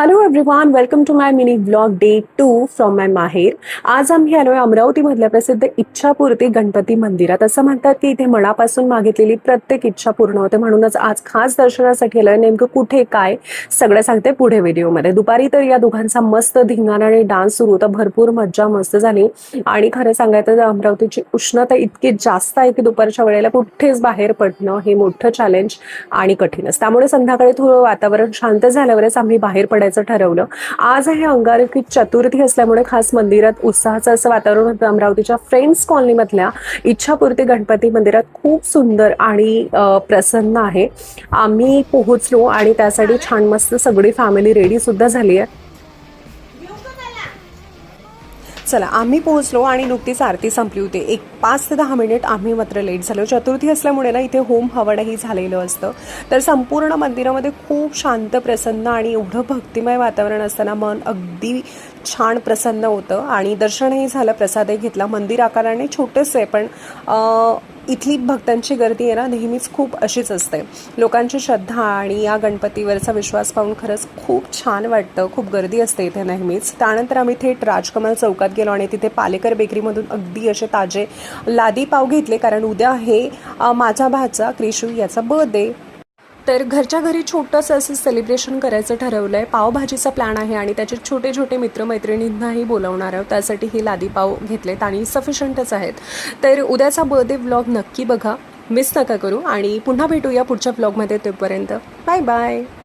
Hello everyone, welcome to my mini blog day 2 from my माहेर. आज आम्ही आलोय अमरावतीमधल्या प्रसिद्ध इच्छापूर्ती गणपती मंदिरात. असं म्हणतात की इथे मनापासून मागितलेली प्रत्येक इच्छा पूर्ण होते, म्हणूनच आज खास दर्शनासाठी आलोय. नेमकं कुठे काय सगळं सांगते पुढे व्हिडिओमध्ये. दुपारी तर या दोघांचा मस्त धिंगाणा आणि डान्स सुरू होता, भरपूर मज्जा मस्त झाली. आणि खरं सांगायचं तर अमरावतीची उष्णता इतकी जास्त आहे की दुपारच्या वेळेला कुठेच बाहेर पडणं हे मोठं चॅलेंज आणि कठीणच. त्यामुळे संध्याकाळी थोडं वातावरण शांत झाल्यावरच आम्ही बाहेर पडायचं ठरवलं. आज आहे अंगारकी चतुर्थी असल्यामुळे खास मंदिरात उत्साहाचं असं वातावरण होतं. अमरावतीच्या फ्रेंड्स कॉलनीमधल्या इच्छापूर्ती गणपती मंदिरात खूप सुंदर आणि प्रसन्न आहे. आम्ही पोहोचलो आणि त्यासाठी छान मस्त सगळी फॅमिली रेडी सुद्धा झाली आहे. चला, आम्ही पोहोचलो आणि नुकतीच आरती संपली होती. एक 5 ते 10 मिनिट आम्ही मात्र लेट झालो. चतुर्थी असल्यामुळे ना इथे होम हवनही झालेलं असतं. तर संपूर्ण मंदिरामध्ये खूप शांत, प्रसन्न आणि एवढं भक्तिमय वातावरण असताना मन अगदी छान प्रसन्न होतं. आणि दर्शनही झालं, प्रसादही घेतला. मंदिर आकाराने छोटंसं आहे, पण इथली भक्तांची गर्दी आहे ना नेहमीच खूप अशीच असते. लोकांची श्रद्धा आणि या गणपतीवरचा विश्वास पाहून खरंच खूप छान वाटतं. खूप गर्दी असते इथे नेहमीच. त्यानंतर आम्ही थेट राजकमल चौकात गेलो आणि तिथे पालेकर बेकरीमधून अगदी असे ताजे लादी पाव घेतले, कारण उद्या आहे माझ्या भाचा क्रिशू याचा बर्थडे. तर घरच्या घरी छोटंसं असं सेलिब्रेशन करायचं ठरवलं आहे. पावभाजीचा प्लॅन आहे आणि त्याचे छोटे छोटे मित्रमैत्रिणींनाही बोलावणार आहोत. त्यासाठी ही लादी पाव घेतलेत आणि सफिशियंटच आहेत. तर उद्याचा बर्थडे व्लॉग नक्की बघा, मिस नका करू. आणि पुन्हा भेटूया पुढच्या व्लॉगमध्ये. तोपर्यंत बाय बाय.